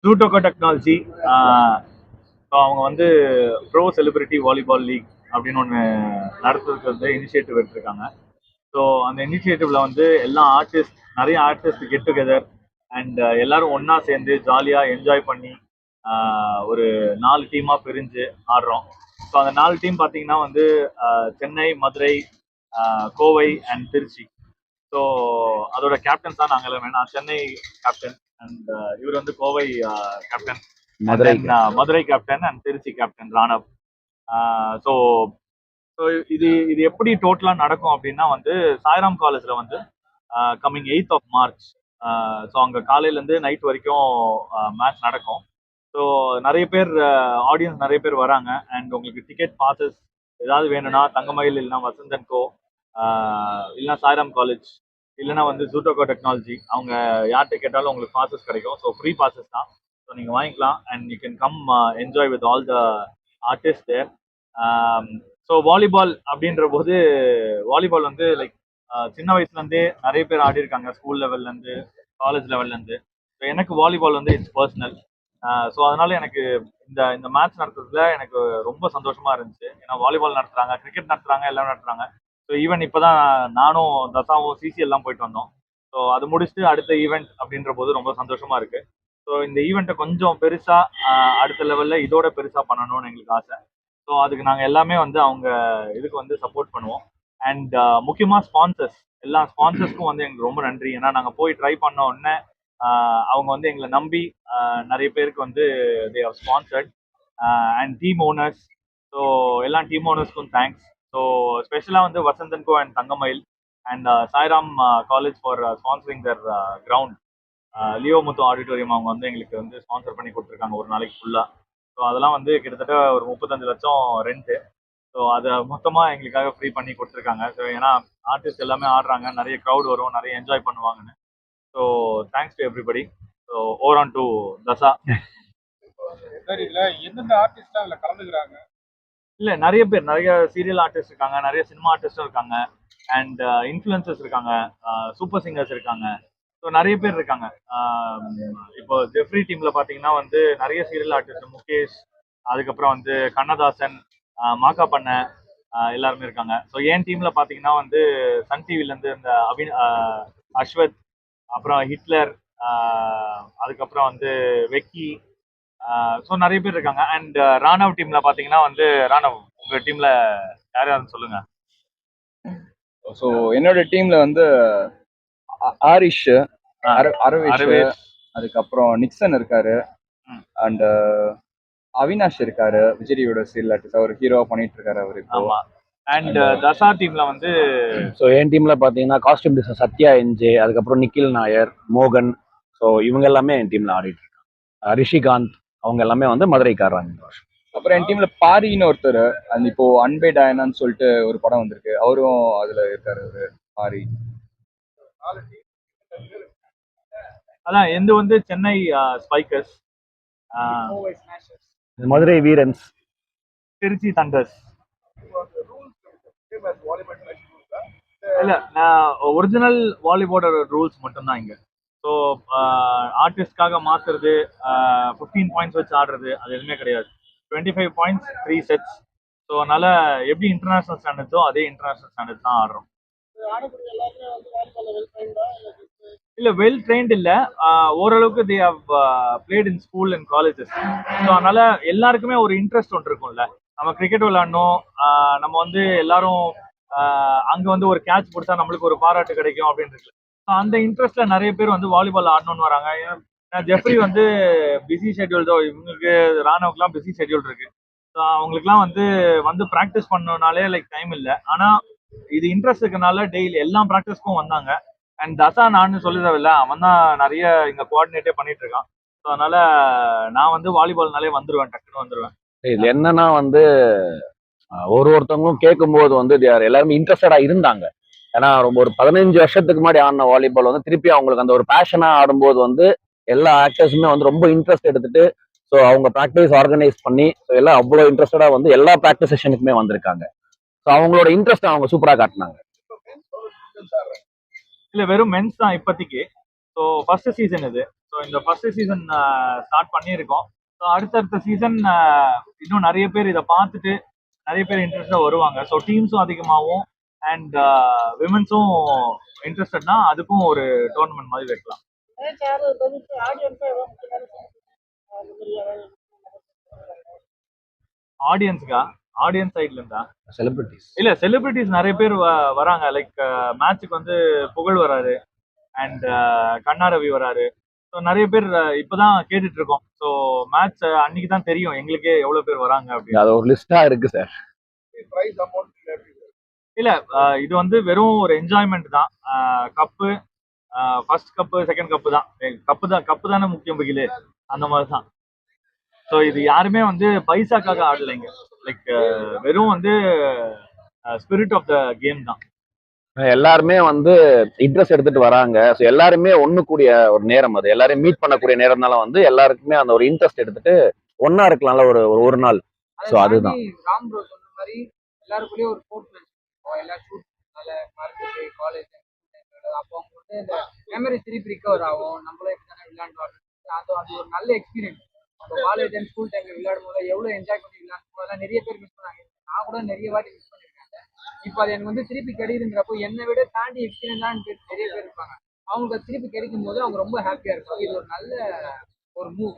ஜூட்டோகோ technology. So அவங்க வந்து bro celebrity volleyball league அப்படின்னு ஒன்று நடத்துறதுக்கு வந்து இனிஷியேட்டிவ் எடுத்திருக்காங்க. ஸோ அந்த இனிஷியேட்டிவ்ல வந்து எல்லா நிறைய ஆர்டிஸ்ட் கெட் டுகெதர் அண்ட் எல்லாரும் ஒன்றா சேர்ந்து ஜாலியாக என்ஜாய் பண்ணி ஒரு 4 டீமாக பிரிஞ்சு ஆடுறோம். ஸோ அந்த 4 டீம் பார்த்தீங்கன்னா வந்து சென்னை, மதுரை, கோவை அண்ட் திருச்சி. ஸோ அதோட கேப்டன்ஸ் தான் நாங்கள் எல்லாமே. நான் சென்னை கேப்டன் அண்ட் இவர் வந்து Kovai captain, Madurai captain and Trichy captain Ranav. So so இது இது எப்படி டோட்டலா நடக்கும் அப்படின்னா வந்து சாய்ராம் காலேஜ்ல வந்து coming 8th of March. So அங்கே காலையிலேருந்து நைட் வரைக்கும் மேட்ச் நடக்கும். ஸோ நிறைய பேர் ஆடியன்ஸ் நிறைய பேர் வராங்க. அண்ட் உங்களுக்கு டிக்கெட் பாசஸ் ஏதாவது வேணும்னா தங்கமயில் இல்லைன்னா வசந்தன் கோ, இல்லைன்னா சாய்ராம் காலேஜ், இல்லைன்னா வந்து ஜூட்டோகோ டெக்னாலஜி, அவங்க யார்கிட்ட கேட்டாலும் உங்களுக்கு பாசஸ் கிடைக்கும். ஸோ ஃப்ரீ பாசஸ் தான். ஸோ நீங்கள் வாங்கிக்கலாம் and you can come enjoy with all the artist there. So volleyball அப்படின்ற போது வாலிபால் வந்து லைக் சின்ன வயசுலேருந்தே நிறைய பேர் ஆடி இருக்காங்க, ஸ்கூல் லெவல்லேருந்து காலேஜ் லெவல்லேருந்து. ஸோ எனக்கு வாலிபால் வந்து இட்ஸ் பர்சனல். ஸோ அதனால எனக்கு இந்த இந்த மேட்ச் நடத்துறதுல எனக்கு ரொம்ப சந்தோஷமா இருந்துச்சு. ஏன்னா வாலிபால் நடத்துறாங்க, கிரிக்கெட் நடத்துறாங்க, எல்லாம் நடத்துறாங்க. ஸோ ஈவன் இப்போதான் நானும் தசாவும் சிசிஎல்லாம் போயிட்டு வந்தோம். ஸோ அது முடிச்சுட்டு அடுத்த ஈவெண்ட் அப்படின்ற போது ரொம்ப சந்தோஷமா இருக்கு. ஸோ இந்த ஈவெண்ட்டை கொஞ்சம் பெருசா அடுத்த லெவல்ல இதோட பெருசா பண்ணணும்னு எங்களுக்கு ஆசை. ஸோ அதுக்கு நாங்கள் எல்லாமே வந்து அவங்க இதுக்கு வந்து சப்போர்ட் பண்ணுவோம். அண்ட் முக்கியமாக ஸ்பான்சர்ஸ், எல்லா ஸ்பான்சர்ஸ்க்கும் வந்து எங்களுக்கு ரொம்ப நன்றி. ஏன்னா நாங்கள் போய் ட்ரை பண்ண உடனே அவங்க வந்து எங்களை நம்பி நிறைய பேருக்கு வந்து they have sponsored. And team owners, so எல்லா டீம் ஓனர்ஸ்க்கும் தேங்க்ஸ். ஸோ ஸ்பெஷலாக வந்து Vasanthan co and Thangamayil and Sairam college for sponsoring the ground. Leo Muthu auditorium அவங்க வந்து எங்களுக்கு வந்து ஸ்பான்சர் பண்ணி கொடுத்துருக்காங்க ஒரு நாளைக்கு ஃபுல்லாக. ஸோ அதெல்லாம் வந்து கிட்டத்தட்ட ஒரு 35 லட்சம் ரெண்ட்டு. ஸோ அதை மொத்தமாக எங்களுக்காக ஃப்ரீ பண்ணி கொடுத்துருக்காங்க. ஸோ ஏன்னா ஆர்டிஸ்ட் எல்லாமே ஆடுறாங்க, நிறைய க்ரௌட் வரும், நிறைய என்ஜாய் பண்ணுவாங்கன்னு. So thanks to everybody. So over on to தசா. சார் இதுல எந்தெந்த ஆர்டிஸ்ட் அதில் கலந்துக்கிறாங்க? இல்லை, நிறைய பேர், நிறைய சீரியல் ஆர்டிஸ்ட் இருக்காங்க, நிறைய சினிமா ஆர்டிஸ்டும் இருக்காங்க, அண்ட் இன்ஃப்ளூயன்சர்ஸ் இருக்காங்க, சூப்பர் சிங்கர்ஸ் இருக்காங்க. ஸோ நிறைய பேர் இருக்காங்க. இப்போ ஜெஃப்ரி டீம்ல பார்த்தீங்கன்னா வந்து நிறைய சீரியல் ஆர்டிஸ்ட், முகேஷ், அதுக்கப்புறம் வந்து கண்ணதாசன், மாக்கா பண்ண எல்லாருமே இருக்காங்க. ஸோ என் டீம்ல பார்த்தீங்கன்னா வந்து சன் டிவிலேருந்து இந்த அஸ்வத், அப்புறம் ஹிட்லர், அதுக்கப்புறம் வந்து வெக்கி, ஸோ நிறைய பேர் இருக்காங்க. அண்ட் ராணவ் டீம்ல பார்த்தீங்கன்னா வந்து ராணவ், உங்க டீம்ல யார் யாருன்னு சொல்லுங்க. ஸோ என்னோட டீம்ல வந்து ஆரிஷ், அரவிஷ், அதுக்கப்புறம் நிக்சன் இருக்காரு, அண்ட் அவினாஷ் இருக்காரு, விஜயோட சீரியல் ஆர்டிஸ்ட், அவர் ஹீரோவா பண்ணிட்டு இருக்காரு அவரு. ஆமா. அண்ட் தசா டீம்ல வந்து ஸோ என் டீம்ல பாத்தீங்கன்னா காஸ்டியூம் டிசைன் சத்யா என்ஜே, அதுக்கப்புறம் நிக்கில் நாயர், மோகன், ஸோ இவங்க எல்லாமே என் டீம்ல ஆடிட்டு இருக்காங்க. ரிஷிகாந்த் அவங்க எல்லாமே வந்து மதுரைக்காரங்க. அப்புறம் என் டீம்ல பாரின்னு ஒருத்தர், அந்த இப்போ அன்பே டயனான்னு சொல்லிட்டு ஒரு படம் வந்திருக்கு, அவரும் அதுல இருக்காரு. ஒரு பாரி. அதான் எந்த வந்து சென்னை ஸ்பைக்கர்ஸ், மதுரை வீரன்ஸ், திருச்சி தண்டர்ஸ். இல்ல, நான் ஒரிஜினல் வாலிபாலோட ரூல்ஸ் மட்டும்தான் இங்க. ஸோ ஆர்டிஸ்ட்காக மாத்துறது, 15 பாயிண்ட்ஸ் வச்சு ஆடுறது அது எதுவுமே கிடையாது. 25 பாயிண்ட்ஸ் 3 செட்ஸ். ஸோ அதனால எப்படி இன்டர்நேஷனல் ஸ்டாண்டர்ட்ஸோ அதே இன்டர்நேஷனல் ஸ்டாண்டர்ட்ஸ் தான் ஆடுறோம். இல்ல, வெல் ட்ரெயின்ட் இல்ல, ஓரளவுக்கு they have played in school and colleges. So அதனால எல்லாருக்குமே ஒரு இன்ட்ரெஸ்ட் ஒன்று இருக்கும்ல, நம்ம கிரிக்கெட் விளையாடணும், நம்ம வந்து எல்லாரும் அங்க வந்து ஒரு கேட்ச் பிடிச்சா நம்மளுக்கு ஒரு பாராட்டு கிடைக்கும் அப்படின்றது. அந்த இன்ட்ரெஸ்ட்ல நிறைய பேர் வந்து வாலிபால் ஆடணும்னு வராங்க. ஜெஃப்ரி வந்து பிஸி ஷெட்யூல் தான், இவங்களுக்கு ராணுவக்குலாம் பிஸி ஷெட்யூல் இருக்கு. ஸோ அவங்களுக்குலாம் வந்து ப்ராக்டிஸ் பண்ணனாலே லைக் டைம் இல்லை. ஆனா இது இன்ட்ரெஸ்ட் இருக்கனால டெய்லி எல்லா ப்ராக்டிஸ்க்கும் வந்தாங்க. அண்ட் தசா நான் சொல்ல தேவையில்ல, அவன் தான் நிறைய இங்க கோஆர்டினேட்டே பண்ணிட்டு இருக்கான். ஸோ அதனால நான் வந்து வாலிபால்னாலே வந்துருவேன், டக்குன்னு வந்துருவேன். இது என்னன்னா வந்து ஒருத்தவங்களும் கேட்கும்போது வந்து எல்லாருமே இன்ட்ரெஸ்டடா இருந்தாங்க. ஏன்னா ரொம்ப ஒரு 15 வருஷத்துக்கு முன்னாடி ஆடின வாலிபால் வந்து திருப்பி அவங்களுக்கு அந்த ஒரு பேஷனா ஆடும்போது வந்து எல்லா ஆக்டர்ஸுமே வந்து ரொம்ப இன்ட்ரெஸ்ட் எடுத்துட்டு ஸோ அவங்க ப்ராக்டிஸ் ஆர்கனைஸ் பண்ணி ஸோ எல்லாம் அவ்வளோ இன்ட்ரெஸ்டடா வந்து எல்லா ப்ராக்டிஸ் செஷனுக்குமே வந்திருக்காங்க. ஸோ அவங்களோட இன்ட்ரெஸ்ட் அவங்க சூப்பரா காட்டினாங்க. இல்ல, வெறும் மென்ஸ் தான் இப்போதைக்கு. ஸோ ஃபர்ஸ்ட் சீசன் இது. ஸோ இந்த ஃபர்ஸ்ட் சீசன் ஸ்டார்ட் பண்ணியிருக்கோம். ஸோ அடுத்தடுத்த சீசன் இன்னும் நிறைய பேர் இதை பார்த்துட்டு நிறைய பேர் இன்ட்ரெஸ்டாக வருவாங்க. ஸோ டீம்ஸும் அதிகமாகவும் அண்ட் விமென்ஸும் இன்ட்ரெஸ்டட்னா அதுக்கும் ஒரு டோர்னமெண்ட் மாதிரி வைக்கலாம். ஆடியன்ஸ்க்கா? ஆடியன்ஸ் சைட்ல இருந்தா செலிபிரிட்டிஸ் இல்ல செலிபிரிட்டிஸ் நிறைய பேர் வராங்க. லைக் மேட்சுக்கு வந்து புகழ் வராரு அண்ட் கண்ணா ரவி வராரு. ஸோ நிறைய பேர் இப்பதான் கேட்டுட்டு இருக்கோம். ஸோ மேட்ச் அன்னைக்கு தான் தெரியும் எங்களுக்கே எவ்வளவு பேர் வராங்க அப்படின்னு. அது ஒரு லிஸ்டா இருக்கு சார். பிரைஸ் அமௌண்ட் இல்ல இது வந்து வெறும் ஒரு என்ஜாய்மெண்ட் தான். Cup first cup second cup தான். கப்பு தானே முக்கியம் பிகிலே, அந்த மாதிரி தான். ஸோ இது யாருமே வந்து பைசாக்காக ஆடலைங்க. லைக் வெறும் வந்து ஸ்பிரிட் ஆஃப் த கேம் தான். எல்லாருமே வந்து இன்ட்ரெஸ்ட் எடுத்துட்டு வராங்க. ஸோ எல்லாருமே ஒண்ணு கூடிய ஒரு நேரம், அது எல்லாரையும் மீட் பண்ணக்கூடிய நேரம்னால வந்து எல்லாருக்குமே அந்த ஒரு இன்ட்ரெஸ்ட் எடுத்துட்டு ஒண்ணா இருக்கலாம்ல ஒரு நாள். ஸோ அதுதான் ராம் ப்ரோ சொன்ன மாதிரி எல்லாருக்குள்ளேயும் ஒரு ஸ்போர்ட்ஸ் எல்லா ஷூட் காலேஜ் அப்போ அவங்க வந்து இந்த மெமரி திருப்பி ரிகவர் ஆகும். நம்மளும் எப்படி தானே விளையாண்டோம், அது ஒரு நல்ல எக்ஸ்பீரியன்ஸ். நம்ம காலேஜ் டைம் ஸ்கூல் டைம்ல விளையாடும் போது எவ்வளவு என்ஜாய் பண்ணி விளையாடும் போதெல்லாம் நிறைய பேர் மிஸ் பண்ணாங்க. நான் கூட நிறைய வாட்டி மிஸ் பண்ணிருக்கேன். இப்போ அது எனக்கு வந்து திருப்பி கிடைக்குதுங்கிறப்போ என்னை விட தாண்டி எக்ஸ்பீரியன்ஸ் நிறைய பேர் இருப்பாங்க. அவங்களுக்கு அது திருப்பி கிடைக்கும் போது அவங்க ரொம்ப ஹாப்பியா இருப்பாங்க. இது ஒரு நல்ல ஒரு மூவ்.